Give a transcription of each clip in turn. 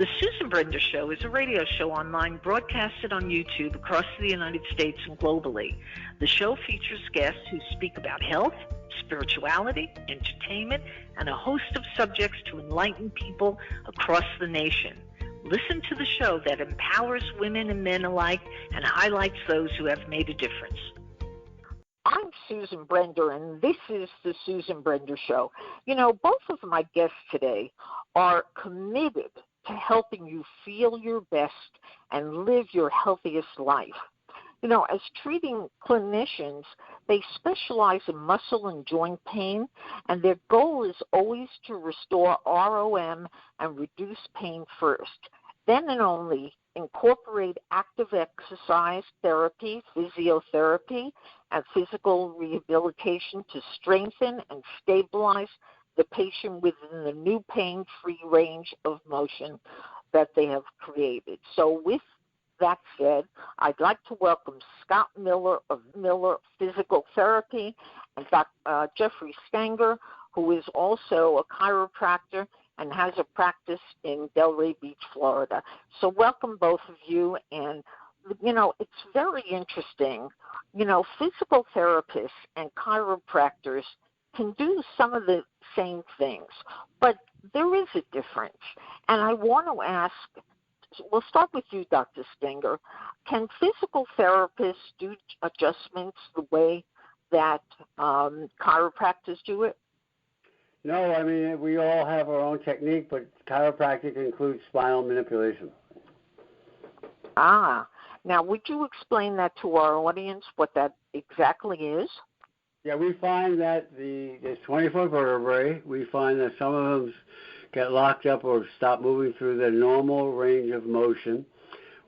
The Susan Brender Show is a radio show online broadcasted on YouTube across the United States and globally. The show features guests who speak about health, spirituality, entertainment, and a host of subjects to enlighten people across the nation. Listen to the show that empowers women and men alike and highlights those who have made a difference. I'm Susan Brender, and this is the Susan Brender Show. You know, both of my guests today are committed to helping you feel your best and live your healthiest life. You know, as treating clinicians, they specialize in muscle and joint pain, and their goal is always to restore ROM and reduce pain first. Then and only incorporate active exercise therapy, physiotherapy, and physical rehabilitation to strengthen and stabilize the patient within the new pain-free range of motion that they have created. So with that said, I'd like to welcome Scott Miller of Miller Physical Therapy and Dr. Jeffrey Stanger, who is also a chiropractor and has a practice in Delray Beach, Florida. So welcome both of you. And, you know, it's very interesting. You know, physical therapists and chiropractors can do some of the same things, but there is a difference. And I want to ask, we'll start with you, Dr. Stanger. Can physical therapists do adjustments the way that chiropractors do it? No, I mean, we all have our own technique, but chiropractic includes spinal manipulation. Now would you explain that to our audience, what that exactly is? Yeah, we find that there's 24 vertebrae. We find that some of them get locked up or stop moving through their normal range of motion.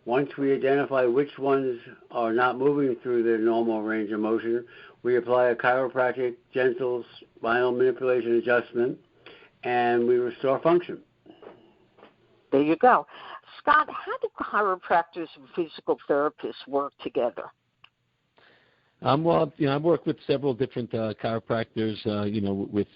Once we identify which ones are not moving through their normal range of motion, we apply a chiropractic gentle spinal manipulation adjustment, and we restore function. There you go. Scott, how do chiropractors and physical therapists work together? Well, you know, I've worked with several different chiropractors, you know, with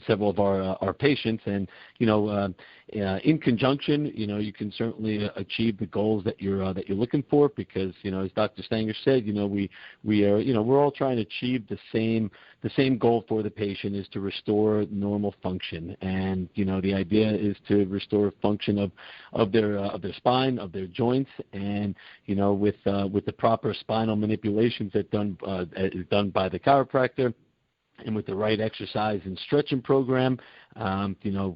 several of our patients, and you know, in conjunction, you know, you can certainly achieve the goals that you're looking for, because you know, as Dr. Stanger said, you know, we are, you know, we're all trying to achieve the same goal for the patient, is to restore normal function, and you know, the idea is to restore function of their spine, of their joints, and you know, with the proper spinal manipulations that is done by the chiropractor, and with the right exercise and stretching program, you know,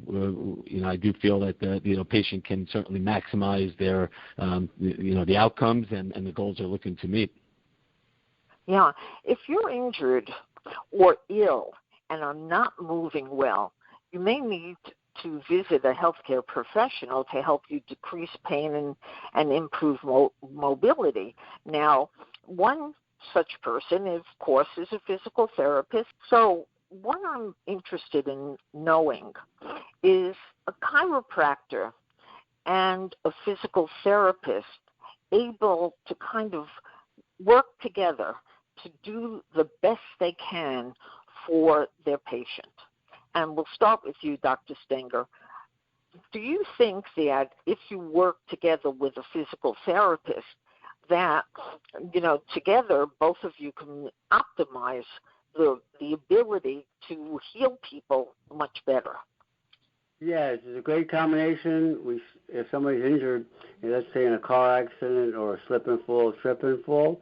I do feel that the patient can certainly maximize their you know, the outcomes and the goals they're looking to meet. Yeah, if you're injured or ill and are not moving well, you may need to visit a healthcare professional to help you decrease pain and improve mobility. Now, one such person, of course, is a physical therapist. So what I'm interested in knowing is a chiropractor and a physical therapist able to kind of work together to do the best they can for their patient. And we'll start with you, Dr. Stanger. Do you think that if you work together with a physical therapist, that, you know, together both of you can optimize the ability to heal people much better? Yeah, it's a great combination. If somebody's injured, let's say in a car accident or a slip and fall, trip and fall,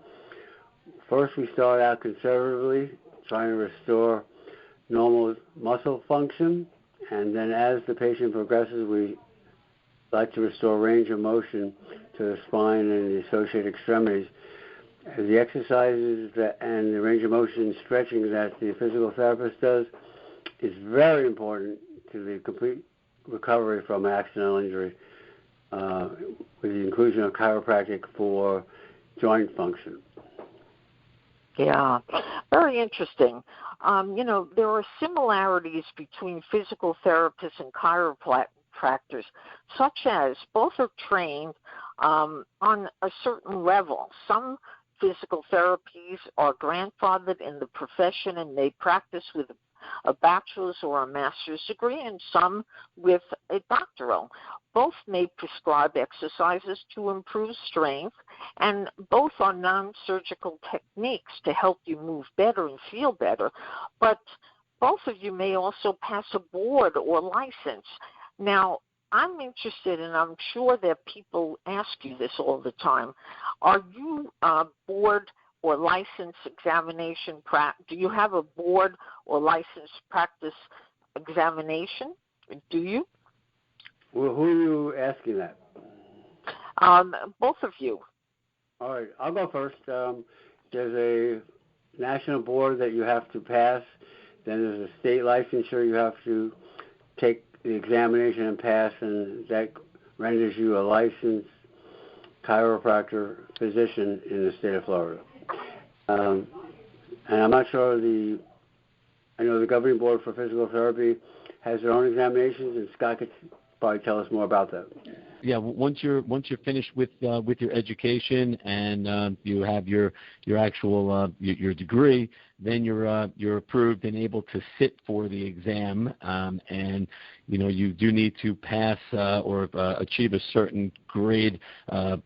first we start out conservatively, trying to restore normal muscle function, and then as the patient progresses, we like to restore range of motion to the spine and the associated extremities. The exercises and the range of motion stretching that the physical therapist does is very important to the complete recovery from accidental injury, with the inclusion of chiropractic for joint function. Yeah, very interesting. You know, there are similarities between physical therapists and chiropractors, such as both are trained on a certain level. Some physical therapies are grandfathered in the profession, and they practice with a bachelor's or a master's degree, and some with a doctoral. Both may prescribe exercises to improve strength, and both are non-surgical techniques to help you move better and feel better. But both of you may also pass a board or license. Now, I'm interested, and I'm sure that people ask you this all the time. Are you board or license examination? Do you have a board or license practice examination? Do you? Well, who are you asking that? Both of you. All right, I'll go first. There's a national board that you have to pass. Then there's a state licensure you have to take the examination and pass, and that renders you a licensed chiropractor physician in the state of Florida. And I'm not sure I know the governing board for physical therapy has their own examinations, and Scott could probably tell us more about that. Yeah, once you're finished with your education and you have your actual your degree, then you're approved and able to sit for the exam, and you do need to pass or achieve a certain grade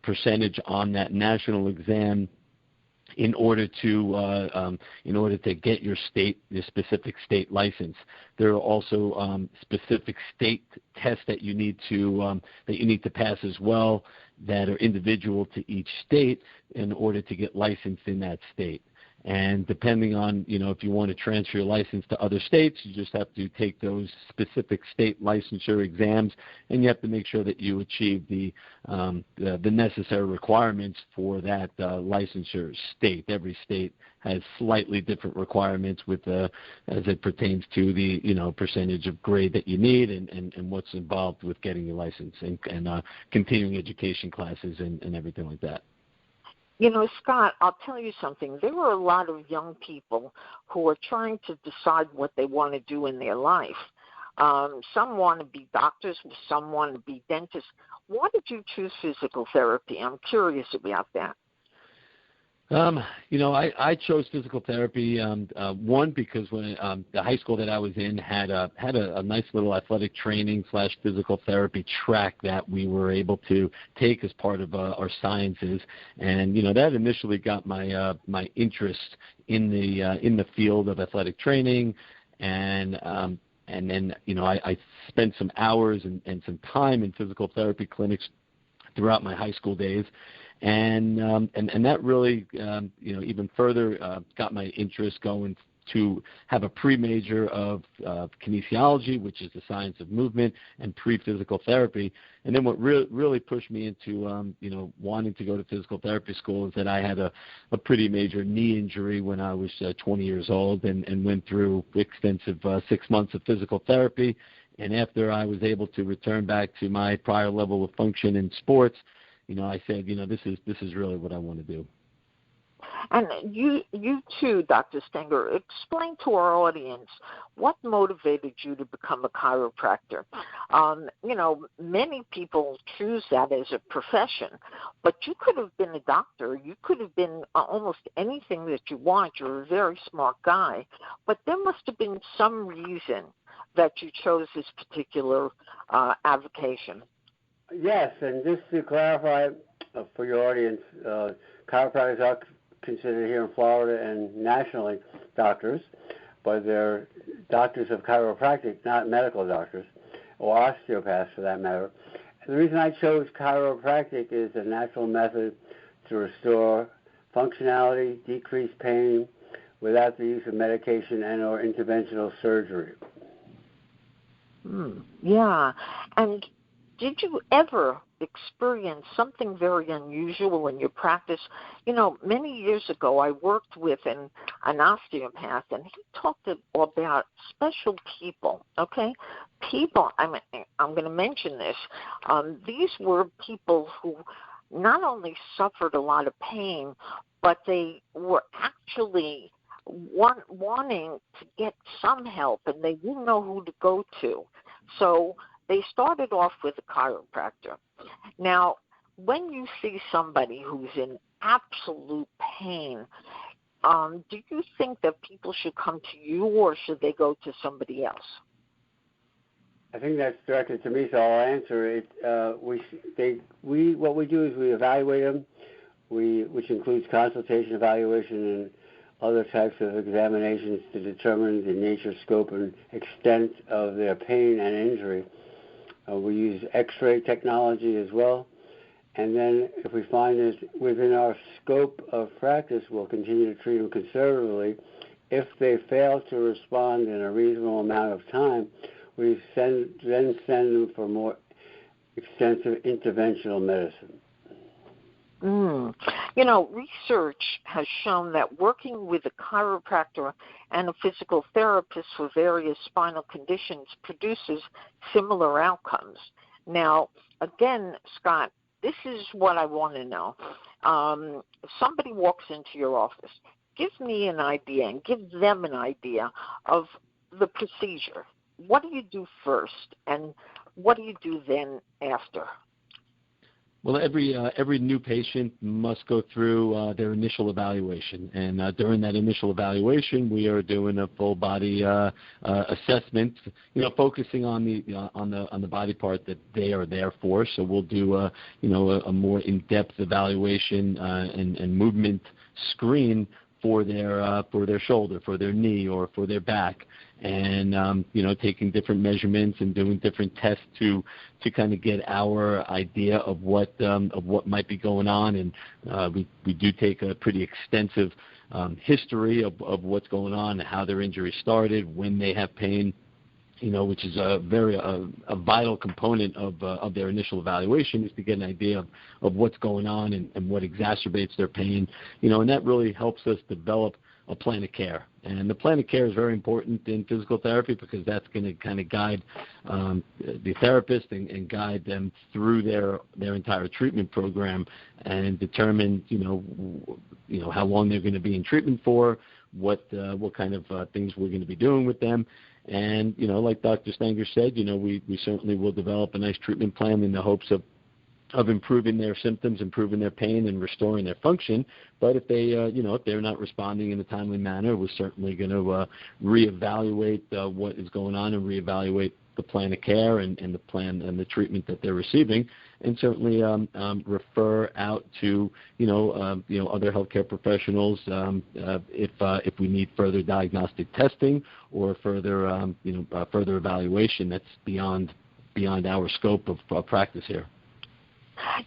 percentage on that national exam in order to get your specific state license. There are also specific state tests that you need to pass as well, that are individual to each state in order to get licensed in that state. And depending on, if you want to transfer your license to other states, you just have to take those specific state licensure exams, and you have to make sure that you achieve the necessary requirements for that licensure state. Every state has slightly different requirements with as it pertains to the percentage of grade that you need and what's involved with getting your license and continuing education classes and everything like that. Scott, I'll tell you something. There are a lot of young people who are trying to decide what they want to do in their life. Some want to be doctors, some want to be dentists. Why did you choose physical therapy? I'm curious about that. I chose physical therapy, one, because when the high school that I was in had a nice little athletic training / physical therapy track that we were able to take as part of our sciences, and that initially got my interest in the field of athletic training, and then I spent some hours and some time in physical therapy clinics throughout my high school days. And that really, even further got my interest going to have a pre-major of kinesiology, which is the science of movement, and pre-physical therapy. And then what really pushed me into, wanting to go to physical therapy school is that I had a pretty major knee injury when I was 20 years old and went through extensive 6 months of physical therapy. And after I was able to return back to my prior level of function in sports, I said, this is really what I want to do. And you too, Dr. Stanger, explain to our audience what motivated you to become a chiropractor. Many people choose that as a profession, but you could have been a doctor. You could have been almost anything that you want. You're a very smart guy, but there must have been some reason that you chose this particular avocation. Yes, and just to clarify for your audience, chiropractors are considered here in Florida and nationally doctors, but they're doctors of chiropractic, not medical doctors, or osteopaths for that matter. And the reason I chose chiropractic is a natural method to restore functionality, decrease pain, without the use of medication and or interventional surgery. Yeah, and did you ever experience something very unusual in your practice? Many years ago, I worked with an osteopath, and he talked about special people, okay? People, I'm going to mention this. These were people who not only suffered a lot of pain, but they were actually wanting to get some help, and they didn't know who to go to. So they started off with a chiropractor. Now, when you see somebody who's in absolute pain, do you think that people should come to you, or should they go to somebody else? I think that's directed to me, so I'll answer it. What we do is we evaluate them, which includes consultation, evaluation, and other types of examinations to determine the nature, scope, and extent of their pain and injury. We use X-ray technology as well. And then if we find that within our scope of practice, we'll continue to treat them conservatively. If they fail to respond in a reasonable amount of time, we send them for more extensive interventional medicine. Research has shown that working with a chiropractor and a physical therapist for various spinal conditions produces similar outcomes. Now, again, Scott, this is what I want to know. If somebody walks into your office, give me an idea and give them an idea of the procedure. What do you do first, and what do you do then after? Well, every new patient must go through their initial evaluation, and during that initial evaluation, we are doing a full body assessment. Focusing on the body part that they are there for. So we'll do a more in-depth evaluation and movement screen for their shoulder, for their knee, or for their back, and taking different measurements and doing different tests to kind of get our idea of what might be going on. And we do take a pretty extensive history of what's going on, how their injury started, when they have pain, which is a vital component of their initial evaluation, is to get an idea of what's going on and what exacerbates their pain, and that really helps us develop a plan of care. And the plan of care is very important in physical therapy, because that's going to kind of guide the therapist and guide them through their entire treatment program, and determine how long they're going to be in treatment for, what kind of things we're going to be doing with them. And, like Dr. Stanger said, we certainly will develop a nice treatment plan in the hopes of improving their symptoms, improving their pain, and restoring their function. But if they, if they're not responding in a timely manner, we're certainly going to reevaluate what is going on, and reevaluate the plan of care and the plan and the treatment that they're receiving, and certainly refer out to other healthcare professionals if we need further diagnostic testing or further further evaluation that's beyond our scope of practice here.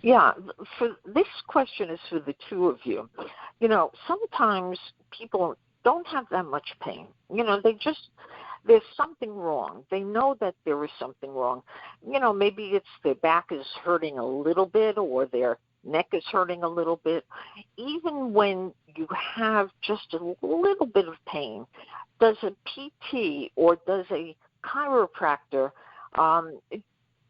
Yeah, for this question is for the two of you. Sometimes people don't have that much pain. There's something wrong. They know that there is something wrong. Maybe it's their back is hurting a little bit, or their neck is hurting a little bit. Even when you have just a little bit of pain, does a PT or does a chiropractor,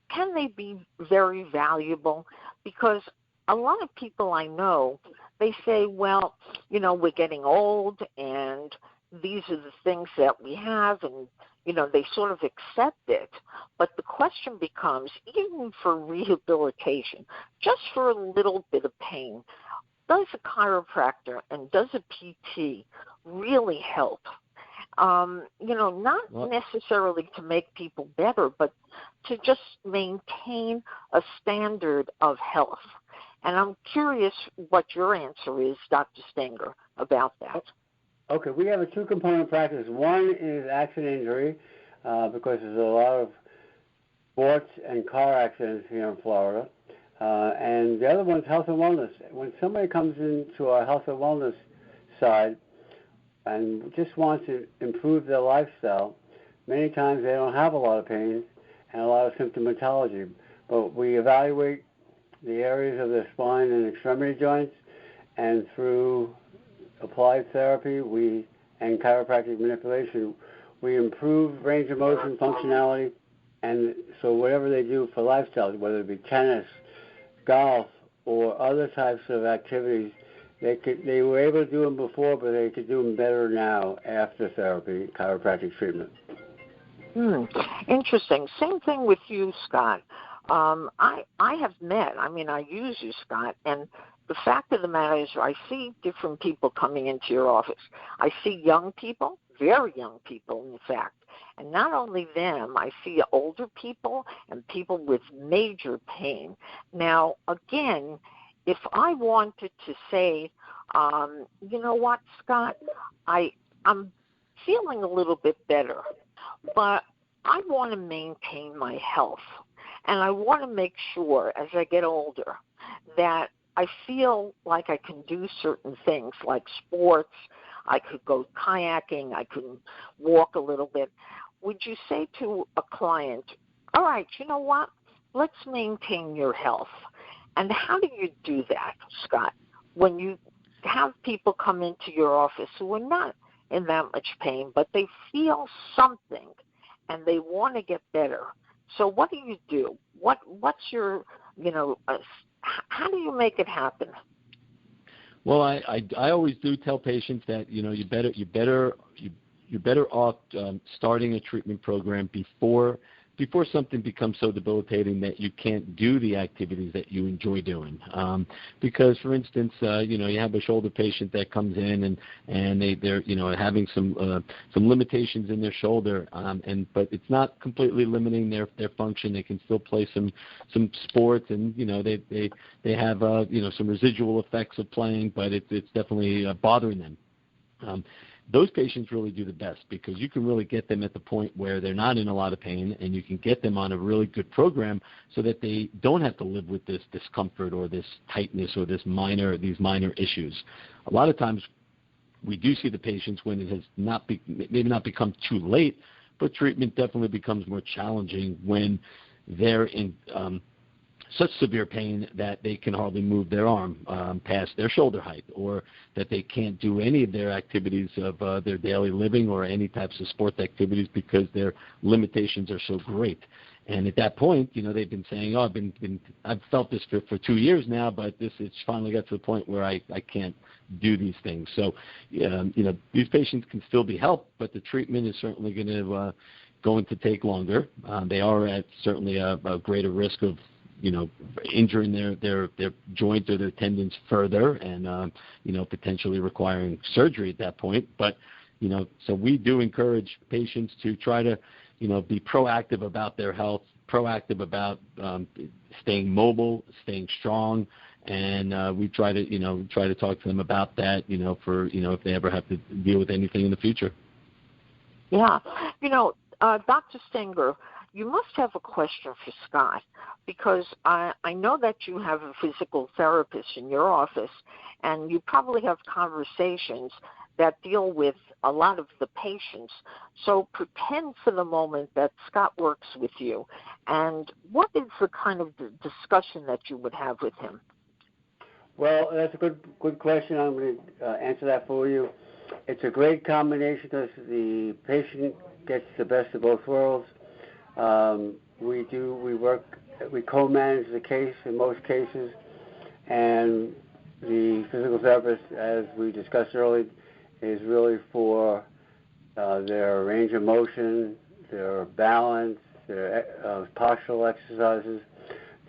can they be very valuable? Because a lot of people I know, they say, well, we're getting old, and these are the things that we have, and, they sort of accept it. But the question becomes, even for rehabilitation, just for a little bit of pain, does a chiropractor and does a PT really help? Not necessarily to make people better, but to just maintain a standard of health. And I'm curious what your answer is, Dr. Stanger, about that. Okay, we have a two-component practice. One is accident injury, because there's a lot of sports and car accidents here in Florida. And the other one is health and wellness. When somebody comes into our health and wellness side and just wants to improve their lifestyle, many times they don't have a lot of pain and a lot of symptomatology. But we evaluate the areas of their spine and extremity joints, and through applied therapy and chiropractic manipulation, we improve range of motion, functionality, and so whatever they do for lifestyle, whether it be tennis, golf, or other types of activities, they were able to do them before, but they could do them better now after therapy, chiropractic treatment. Interesting. Same thing with you, Scott. I have met, I use you, Scott, and the fact of the matter is I see different people coming into your office. I see young people, very young people, in fact. And not only them, I see older people and people with major pain. Now, again, if I wanted to say, you know what, Scott, I'm feeling a little bit better, but I want to maintain my health. And I want to make sure as I get older that I feel like I can do certain things like sports. I could go kayaking. I could walk a little bit. Would you say to a client, all right, you know what, let's maintain your health? And how do you do that, Scott, when you have people come into your office who are not in that much pain, but they feel something and they want to get better? So what do you do? What's your, how do you make it happen? Well, I always do tell patients that you're better off starting a treatment program before something becomes so debilitating that you can't do the activities that you enjoy doing. Because, for instance, you have a shoulder patient that comes in and they're having some limitations in their shoulder, but it's not completely limiting their function. They can still play some sports, and they have some residual effects of playing, but it's definitely bothering them. Those patients really do the best because you can really get them at the point where they're not in a lot of pain, and you can get them on a really good program so that they don't have to live with this discomfort or this tightness or these minor issues. A lot of times we do see the patients when it has maybe not become too late, but treatment definitely becomes more challenging when they're in such severe pain that they can hardly move their arm past their shoulder height, or that they can't do any of their activities of their daily living or any types of sports activities because their limitations are so great. And at that point, they've been saying, I've felt this for 2 years now, but it's finally got to the point where I can't do these things. So, these patients can still be helped, but the treatment is certainly going to take longer. They are at certainly a greater risk of injuring their joint or their tendons further, and potentially requiring surgery at that point. But so we do encourage patients to try to be proactive about their health, proactive about staying mobile, staying strong, and we try to talk to them about that for if they ever have to deal with anything in the future. Yeah, Dr. Stanger, you must have a question for Scott, because I know that you have a physical therapist in your office, and you probably have conversations that deal with a lot of the patients. So pretend for the moment that Scott works with you, and what is the kind of discussion that you would have with him? Well, that's a good question. I'm going to answer that for you. It's a great combination because the patient gets the best of both worlds. We co-manage the case in most cases, and the physical therapist, as we discussed earlier, is really for their range of motion, their balance, their postural exercises,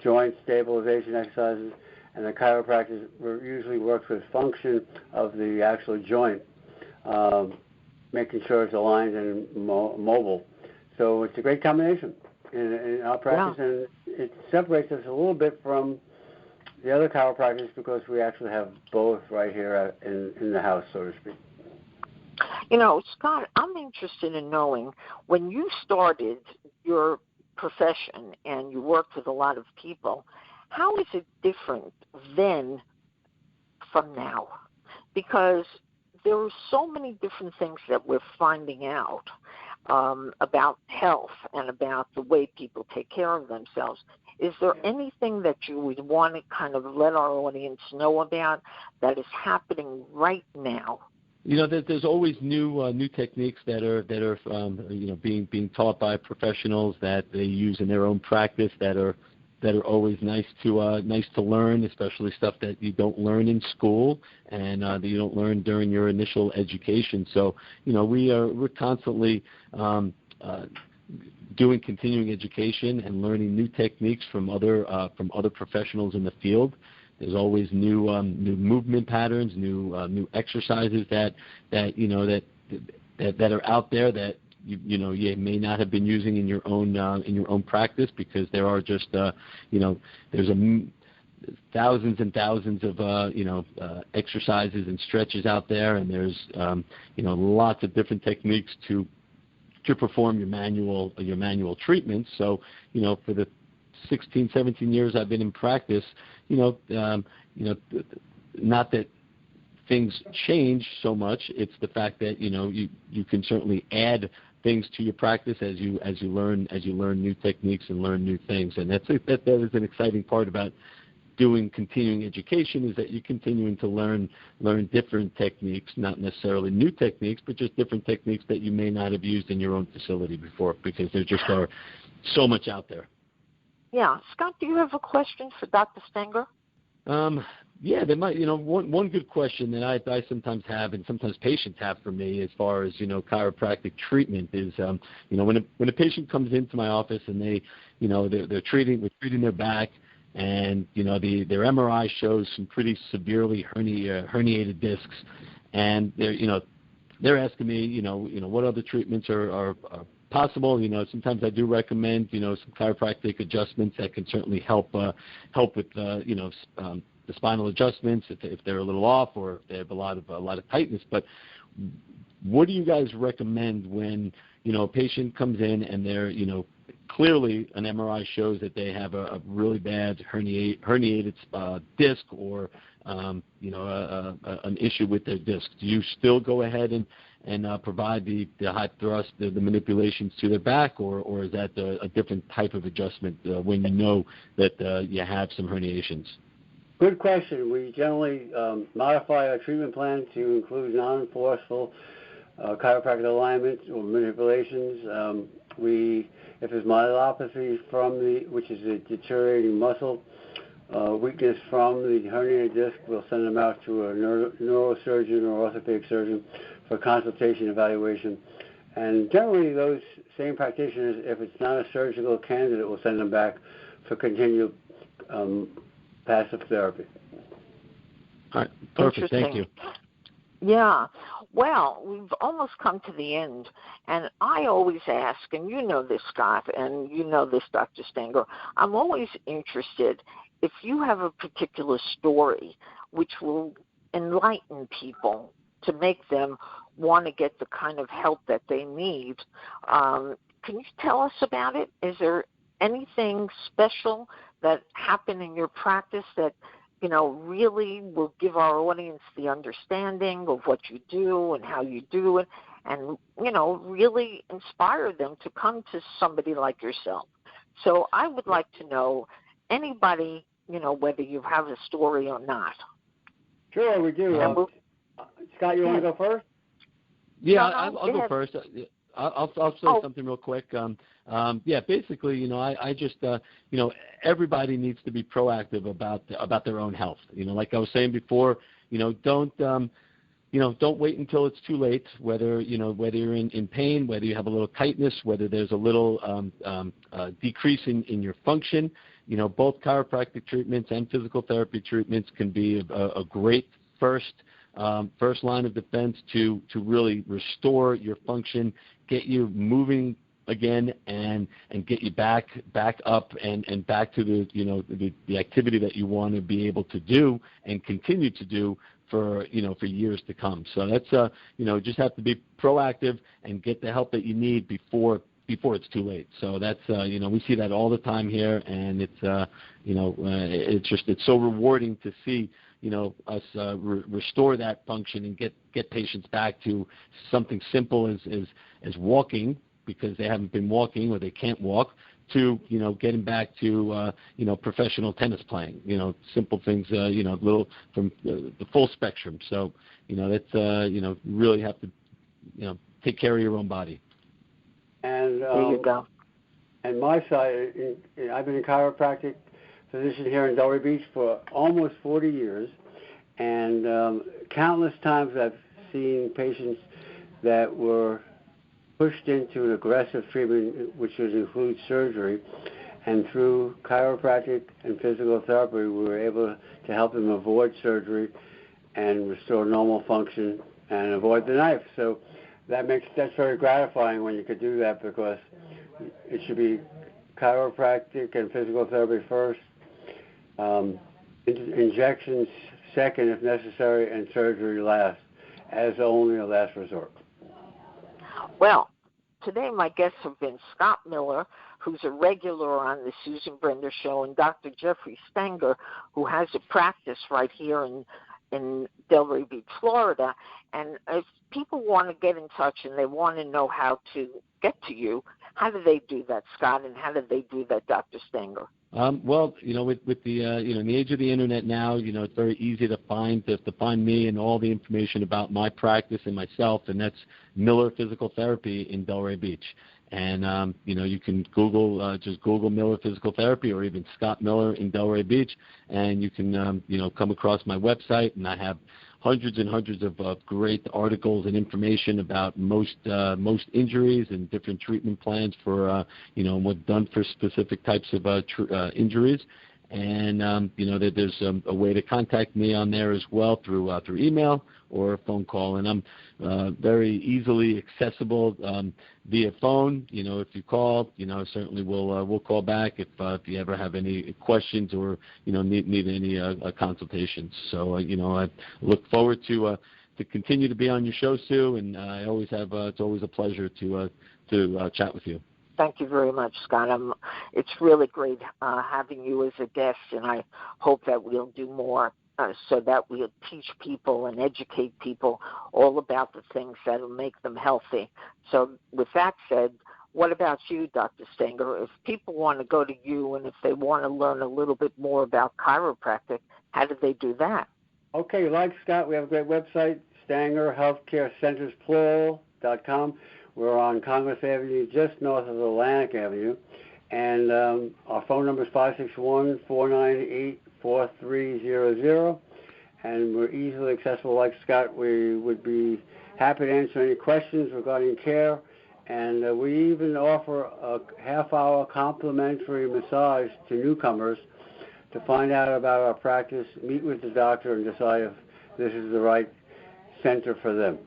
joint stabilization exercises, and the chiropractor usually works with function of the actual joint, making sure it's aligned and mobile. So it's a great combination in our practice, yeah. And it separates us a little bit from the other chiropractors because we actually have both right here in the house, so to speak. Scott, I'm interested in knowing, when you started your profession and you worked with a lot of people, how is it different then from now? Because there are so many different things that we're finding out about health and about the way people take care of themselves. Is there anything that you would want to kind of let our audience know about that is happening right now? There's always new techniques that are being taught by professionals that they use in their own practice that are always nice to learn, especially stuff that you don't learn in school and that you don't learn during your initial education. So we're constantly doing continuing education and learning new techniques from other professionals in the field There's always new movement patterns, new exercises that are out there that you may not have been using in your own practice, because there are just there's thousands and thousands of exercises and stretches out there, and there's lots of different techniques to perform your manual treatments. So for the 16, 17 years I've been in practice, not that things change so much. It's the fact that you can certainly add things to your practice as you learn new techniques and learn new things, and that is an exciting part about doing continuing education, is that you're continuing to learn different techniques, not necessarily new techniques, but just different techniques that you may not have used in your own facility before, because there just are so much out there. Yeah. Scott, do you have a question for Dr. Stanger? Yeah, there might. One good question that I sometimes have, and sometimes patients have for me, as far as chiropractic treatment, is when a patient comes into my office and we're treating their back, and their MRI shows some pretty severely herniated discs, and they're asking me what other treatments are possible. Sometimes I do recommend some chiropractic adjustments that can certainly help with the spinal adjustments if they're a little off, or if they have a lot of tightness. But what do you guys recommend when a patient comes in and they're clearly an MRI shows that they have a really bad herniated disc, or an issue with their disc? Do you still go ahead and provide the high thrust, the manipulations to their back, or is that a different type of adjustment when you know that you have some herniations? Good question. We generally modify our treatment plan to include non-forceful chiropractic alignment or manipulations. If there's myelopathy which is a deteriorating muscle weakness from the herniated disc, we'll send them out to a neurosurgeon or orthopedic surgeon for consultation evaluation. And generally, those same practitioners, if it's not a surgical candidate, will send them back for continued passive therapy. All right, perfect. Thank you. Yeah. Well, we've almost come to the end, and I always ask, and you know this, Scott, and you know this, Dr. Stanger, I'm always interested if you have a particular story which will enlighten people to make them want to get the kind of help that they need. Can you tell us about it? Is there anything special that happened in your practice that really will give our audience the understanding of what you do and how you do it, and, really inspire them to come to somebody like yourself? So I would like to know, anybody, whether you have a story or not. Sure, we do. Scott, you want to go first? Yeah, I'll go first. I'll say something real quick. Basically, I just, everybody needs to be proactive about their own health. Like I was saying before, don't wait until it's too late. Whether you're in pain, whether you have a little tightness, whether there's a little decrease in your function, both chiropractic treatments and physical therapy treatments can be a great first line of defense to really restore your function, get you moving again, and get you back up and back to the activity that you want to be able to do and continue to do for years to come. So that's just have to be proactive and get the help that you need before it's too late. So that's we see that all the time here, and it's it's so rewarding to see us restore that function and get patients back to something simple as walking, because they haven't been walking or they can't walk, to getting back to professional tennis playing. Simple things. Little from the full spectrum. So that's really have to take care of your own body. And there you go. And my side, I've been a chiropractic physician here in Delray Beach for almost 40 years, and countless times I've seen patients that were pushed into an aggressive treatment, which would include surgery, And through chiropractic and physical therapy, we were able to help him avoid surgery and restore normal function and avoid the knife. So that's very gratifying when you could do that, because it should be chiropractic and physical therapy first, injections second if necessary, and surgery last, as only a last resort. Well, today my guests have been Scott Miller, who's a regular on the Susan Brender Show, and Dr. Jeffrey Stanger, who has a practice right here in Delray Beach, Florida. And if people want to get in touch and they want to know how to get to you, how do they do that, Scott, and how do they do that, Dr. Stanger? Well, with the in the age of the internet now, it's very easy to find me and all the information about my practice and myself, and that's Miller Physical Therapy in Delray Beach. And you can just Google Miller Physical Therapy, or even Scott Miller in Delray Beach, and you can come across my website, and I have hundreds and hundreds of great articles and information about most injuries and different treatment plans for what's done for specific types of injuries. And there's a way to contact me on there as well through email or a phone call, and I'm very easily accessible via phone. If you call, certainly we'll call back if you ever have any questions or need any consultations. So I look forward to continue to be on your show, Sue, and I always have it's always a pleasure to chat with you. Thank you very much, Scott. It's really great having you as a guest, and I hope that we'll do more so that we'll teach people and educate people all about the things that will make them healthy. So with that said, what about you, Dr. Stanger? If people want to go to you and if they want to learn a little bit more about chiropractic, how do they do that? Okay, like Scott, we have a great website, StangerHealthCareCentersPlural.com. We're on Congress Avenue, just north of Atlantic Avenue, and our phone number is 561-498-4300, and we're easily accessible. Like Scott, we would be happy to answer any questions regarding care, and we even offer a half-hour complimentary massage to newcomers to find out about our practice, meet with the doctor, and decide if this is the right center for them.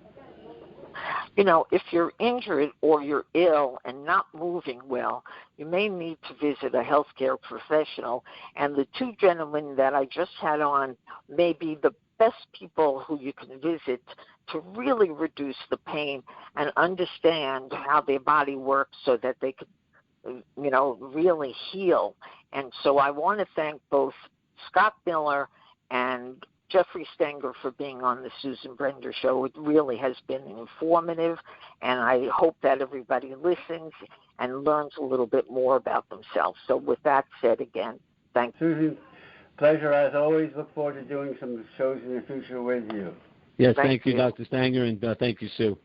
If you're injured or you're ill and not moving well, you may need to visit a healthcare professional. And the two gentlemen that I just had on may be the best people who you can visit to really reduce the pain and understand how their body works so that they could, really heal. And so I want to thank both Scott Miller and Jeffrey Stanger for being on the Susan Brender Show. It really has been informative, and I hope that everybody listens and learns a little bit more about themselves. So with that said, again, thank you. Susan, pleasure as always. Look forward to doing some shows in the future with you. Yes, thank you, Dr. Stanger, and thank you, Sue.